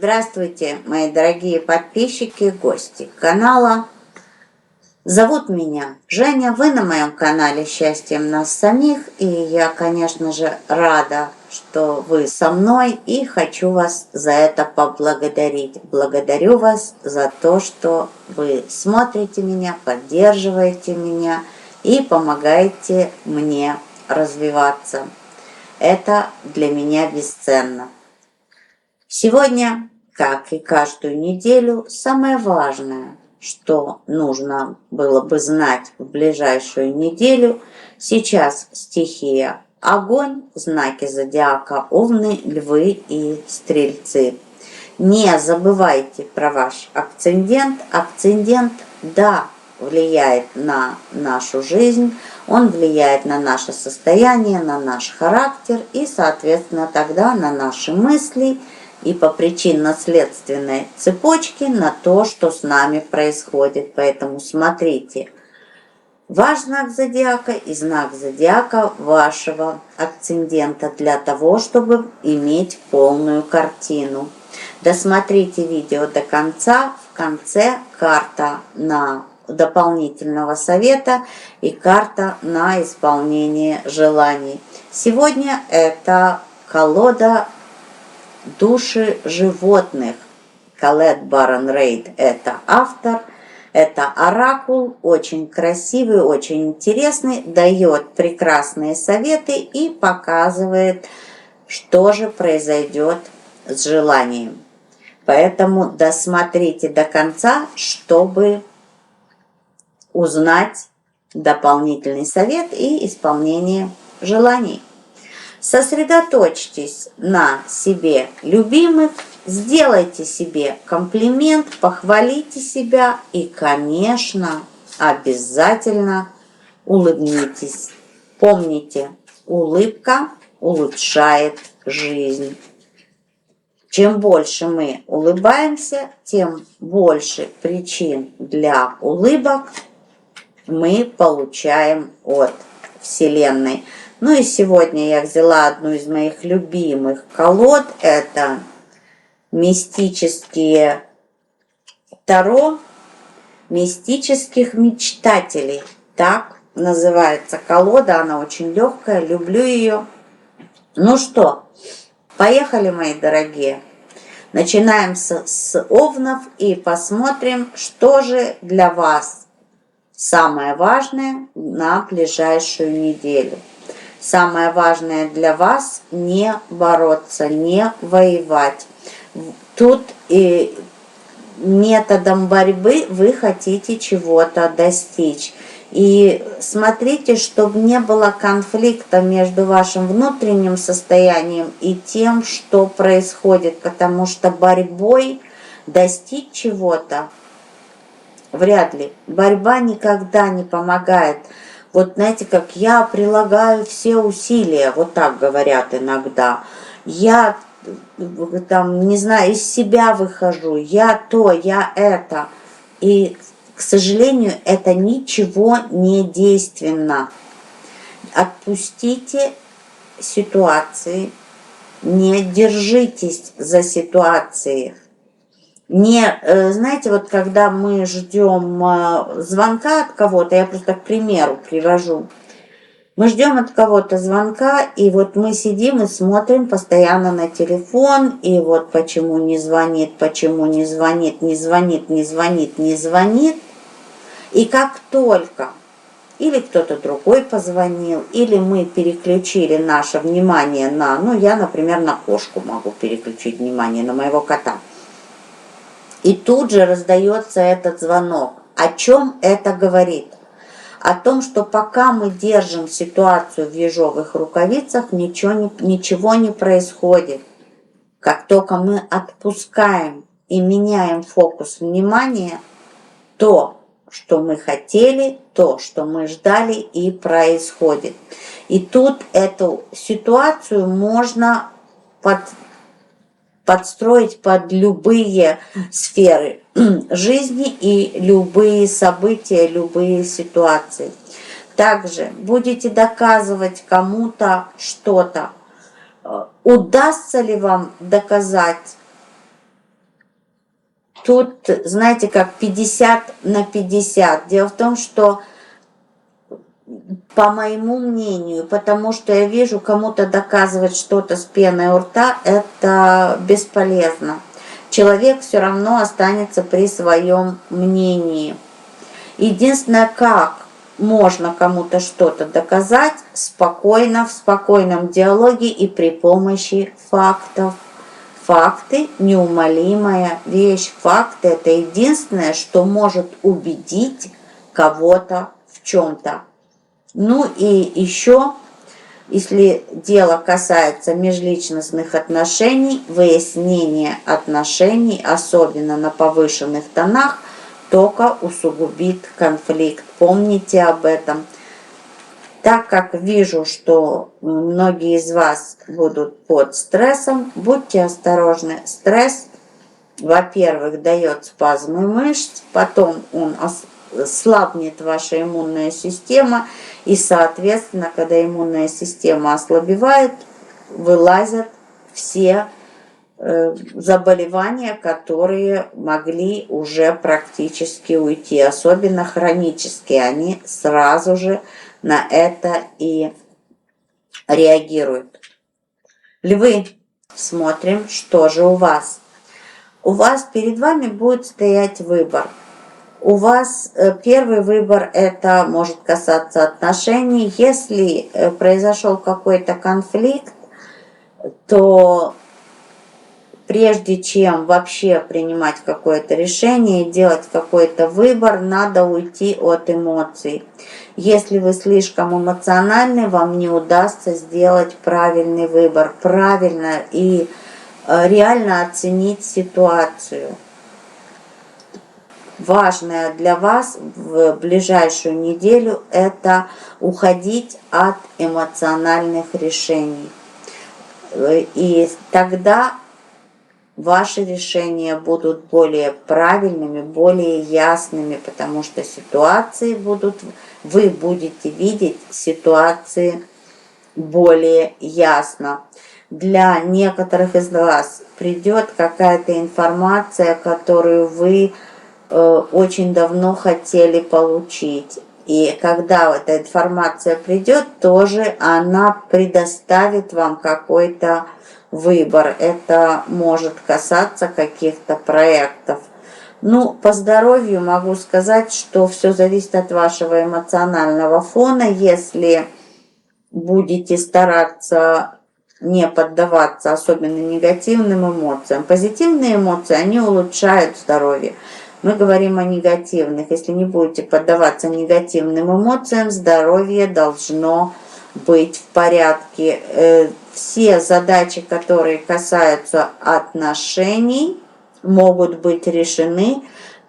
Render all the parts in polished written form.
Здравствуйте, мои дорогие подписчики и гости канала. Зовут меня Женя, вы на моем канале «Счастьем нас самих», и я, конечно же, рада, что вы со мной, и хочу вас за это поблагодарить. Благодарю вас за то, что вы смотрите меня, поддерживаете меня и помогаете мне развиваться. Это для меня бесценно. Сегодня, как и каждую неделю, самое важное, что нужно было бы знать в ближайшую неделю, сейчас стихия огонь, знаки зодиака Овны, Львы и Стрельцы. Не забывайте про ваш акцендент. Акцендент, да, влияет на нашу жизнь, он влияет на наше состояние, на наш характер и, соответственно, тогда на наши мысли и по причинно-следственной цепочке на то, что с нами происходит. Поэтому смотрите ваш знак зодиака и знак зодиака вашего акцендента для того, чтобы иметь полную картину. Досмотрите видео до конца. В конце карта на дополнительного совета и карта на исполнение желаний. Сегодня это колода души животных. Колет Барон Рейд – это автор. Это оракул, очень красивый, очень интересный, дает прекрасные советы и показывает, что же произойдет с желанием. Поэтому досмотрите до конца, чтобы узнать дополнительный совет и исполнение желаний. Сосредоточьтесь на себе любимых, сделайте себе комплимент, похвалите себя и, конечно, обязательно улыбнитесь. Помните, улыбка улучшает жизнь. Чем больше мы улыбаемся, тем больше причин для улыбок мы получаем от Вселенной. Ну и сегодня я взяла одну из моих любимых колод. Это мистические таро мистических мечтателей. Так называется колода. Она очень легкая. Люблю ее. Ну что, поехали, мои дорогие. Начинаем с овнов и посмотрим, что же для вас самое важное на ближайшую неделю. Самое важное для вас – не бороться, не воевать. Тут и методом борьбы вы хотите чего-то достичь. И смотрите, чтобы не было конфликта между вашим внутренним состоянием и тем, что происходит. Потому что борьбой достичь чего-то вряд ли. Борьба никогда не помогает. Вот знаете, как я прилагаю все усилия, вот так говорят иногда. Я там, не знаю, из себя выхожу, я то, я это. И, к сожалению, это ничего не действенно. Отпустите ситуации, не держитесь за ситуации. Знаете, вот когда мы ждем звонка от кого-то, я просто к примеру привожу, мы ждем от кого-то звонка, и вот мы сидим и смотрим постоянно на телефон, и вот почему не звонит, почему не звонит, не звонит, не звонит, не звонит. И как только или кто-то другой позвонил, или мы переключили наше внимание на, я, например, на кошку могу переключить внимание, на моего кота. И тут же раздается этот звонок. О чем это говорит? О том, что пока мы держим ситуацию в ежовых рукавицах, ничего не происходит. Как только мы отпускаем и меняем фокус внимания, то, что мы хотели, то, что мы ждали, и происходит. И тут эту ситуацию можно подстроить под любые сферы жизни и любые события, любые ситуации. Также будете доказывать кому-то что-то. Удастся ли вам доказать тут, знаете, как 50 на 50. Дело в том, что, по моему мнению, потому что я вижу, кому-то доказывать что-то с пеной у рта, это бесполезно. Человек все равно останется при своем мнении. Единственное, как можно кому-то что-то доказать, спокойно, в спокойном диалоге и при помощи фактов. Факты – неумолимая вещь. Факты – это единственное, что может убедить кого-то в чем-то. Ну и еще, если дело касается межличностных отношений, выяснение отношений, особенно на повышенных тонах, только усугубит конфликт. Помните об этом. Так как вижу, что многие из вас будут под стрессом, будьте осторожны. Стресс, во-первых, дает спазмы мышц, потом он слабнет ваша иммунная система, и, соответственно, когда иммунная система ослабевает, вылазят все заболевания, которые могли уже практически уйти, особенно хронические, они сразу же на это и реагируют. Львы, смотрим, что же у вас. У вас перед вами будет стоять выбор. У вас первый выбор, это может касаться отношений. Если произошел какой-то конфликт, то прежде чем вообще принимать какое-то решение и делать какой-то выбор, надо уйти от эмоций. Если вы слишком эмоциональны, вам не удастся сделать правильный выбор, правильно и реально оценить ситуацию. Важное для вас в ближайшую неделю – это уходить от эмоциональных решений. И тогда ваши решения будут более правильными, более ясными, потому что ситуации будут, вы будете видеть ситуации более ясно. Для некоторых из вас придет какая-то информация, которую вы очень давно хотели получить. И когда эта информация придет, тоже она предоставит вам какой-то выбор. Это может касаться каких-то проектов. Ну, по здоровью могу сказать, что все зависит от вашего эмоционального фона. Если будете стараться не поддаваться особенно негативным эмоциям. Позитивные эмоции, они улучшают здоровье. Мы говорим о негативных. Если не будете поддаваться негативным эмоциям, здоровье должно быть в порядке. Все задачи, которые касаются отношений, могут быть решены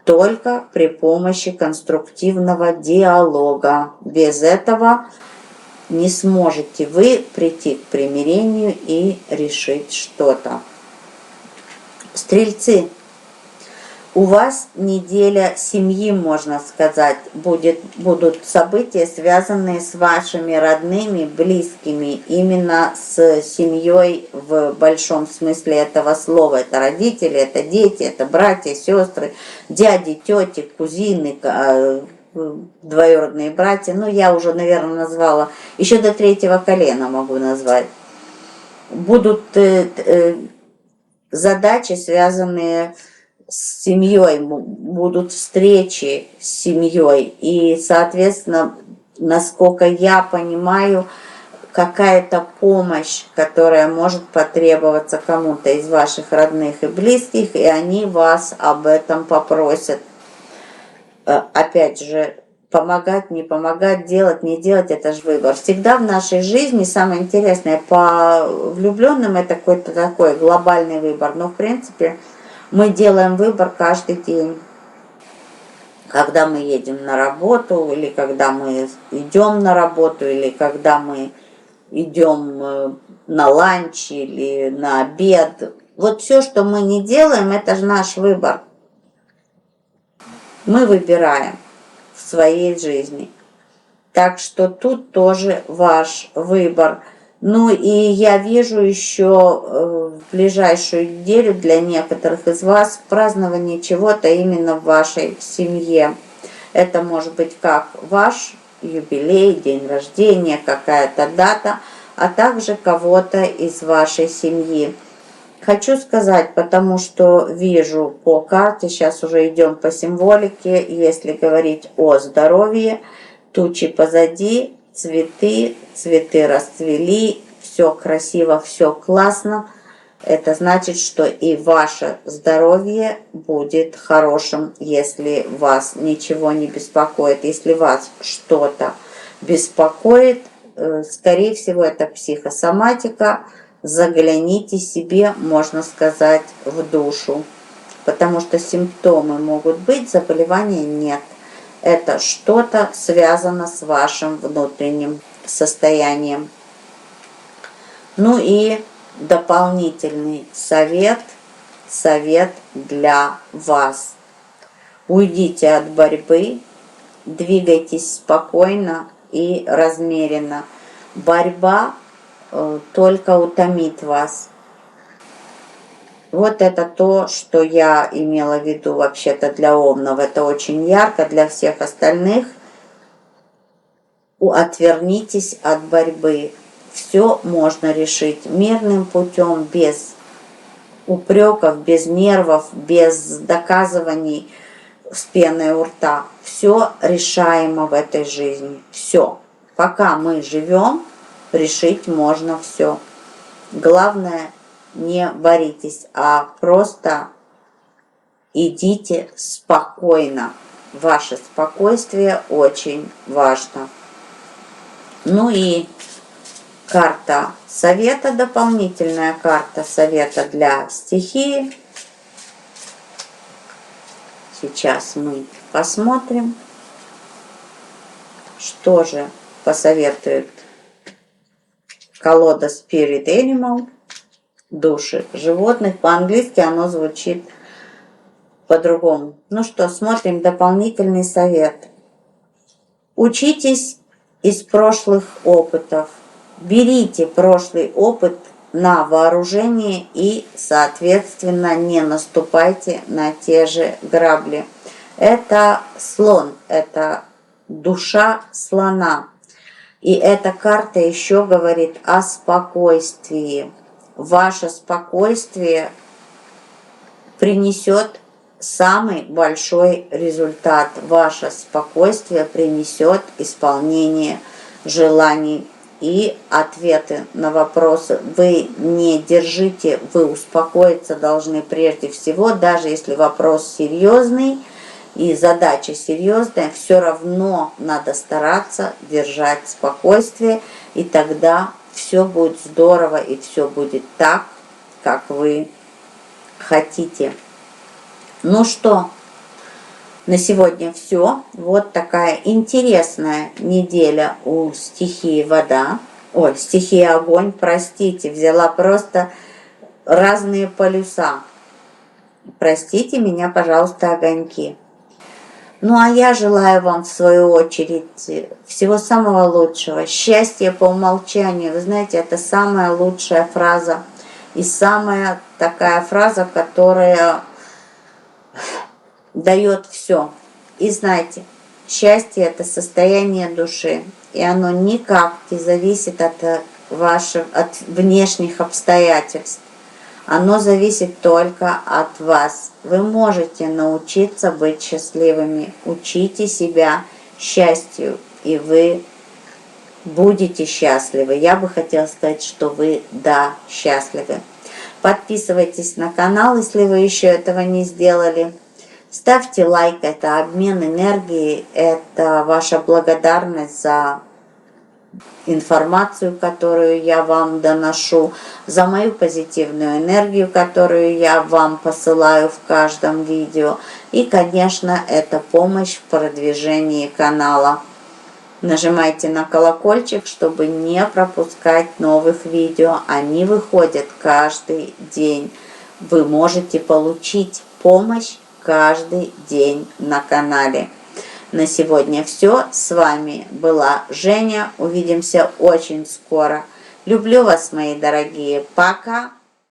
только при помощи конструктивного диалога. Без этого не сможете вы прийти к примирению и решить что-то. Стрельцы, у вас неделя семьи, можно сказать, будут события, связанные с вашими родными, близкими, именно с семьей в большом смысле этого слова. Это родители, это дети, это братья, сестры, дяди, тети, кузины, двоюродные братья. Ну, я уже, наверное, назвала. Еще до 3-го колена могу назвать. Будут задачи, связанные с семьей, будут встречи с семьей. И, соответственно, насколько я понимаю, какая-то помощь, которая может потребоваться кому-то из ваших родных и близких, и они вас об этом попросят. Опять же, помогать, не помогать, делать, не делать, это же выбор. Всегда в нашей жизни самое интересное, по влюбленным это какой-то такой глобальный выбор, но в принципе мы делаем выбор каждый день. Когда мы едем на работу, или когда мы идем на работу, или когда мы идем на ланч или на обед. Вот все, что мы не делаем, это же наш выбор. Мы выбираем в своей жизни. Так что тут тоже ваш выбор. Ну и я вижу еще в ближайшую неделю для некоторых из вас празднование чего-то именно в вашей семье. Это может быть как ваш юбилей, день рождения, какая-то дата, а также кого-то из вашей семьи. Хочу сказать, потому что вижу по карте, сейчас уже идем по символике, если говорить о здоровье, тучи позади, цветы, цветы расцвели, все красиво, все классно. Это значит, что и ваше здоровье будет хорошим, если вас ничего не беспокоит. Если вас что-то беспокоит, скорее всего, это психосоматика. Загляните себе, можно сказать, в душу, потому что симптомы могут быть, заболевания нет. Это что-то связано с вашим внутренним состоянием. Ну и дополнительный совет для вас. Уйдите от борьбы, двигайтесь спокойно и размеренно. Борьба только утомит вас. Вот это то, что я имела в виду вообще-то для Овнов. Это очень ярко для всех остальных. Отвернитесь от борьбы. Все можно решить мирным путем, без упреков, без нервов, без доказываний с пеной у рта. Все решаемо в этой жизни. Все. Пока мы живем, решить можно все. Главное, не боритесь, а просто идите спокойно. Ваше спокойствие очень важно. Ну и карта совета, дополнительная карта совета для стихии. Сейчас мы посмотрим, что же посоветует колода Spirit Animal, души животных. По-английски оно звучит по-другому. Ну что, смотрим дополнительный совет. Учитесь из прошлых опытов. Берите прошлый опыт на вооружение и, соответственно, не наступайте на те же грабли. Это слон, это душа слона. И эта карта еще говорит о спокойствии. Ваше спокойствие принесет самый большой результат. Ваше спокойствие принесет исполнение желаний и ответы на вопросы. Вы не держите, вы успокоиться должны прежде всего, даже если вопрос серьезный и задача серьезная, все равно надо стараться держать спокойствие, и тогда все будет здорово, и все будет так, как вы хотите. Ну что, на сегодня все. Вот такая интересная неделя у стихии вода. Ой, стихии огонь, простите, взяла просто разные полюса. Простите меня, пожалуйста, огоньки. Ну а я желаю вам, в свою очередь, всего самого лучшего. Счастья по умолчанию. Вы знаете, это самая лучшая фраза. И самая такая фраза, которая дает все. И знаете, счастье – это состояние души, и оно никак не зависит от внешних обстоятельств. Оно зависит только от вас. Вы можете научиться быть счастливыми. Учите себя счастью, и вы будете счастливы. Я бы хотела сказать, что вы, да, счастливы. Подписывайтесь на канал, если вы еще этого не сделали. Ставьте лайк, это обмен энергией, это ваша благодарность за информацию, которую я вам доношу, за мою позитивную энергию, которую я вам посылаю в каждом видео. И, конечно, это помощь в продвижении канала. Нажимайте на колокольчик, чтобы не пропускать новых видео. Они выходят каждый день. Вы можете получить помощь каждый день на канале. На сегодня все. С вами была Женя. Увидимся очень скоро. Люблю вас, мои дорогие. Пока.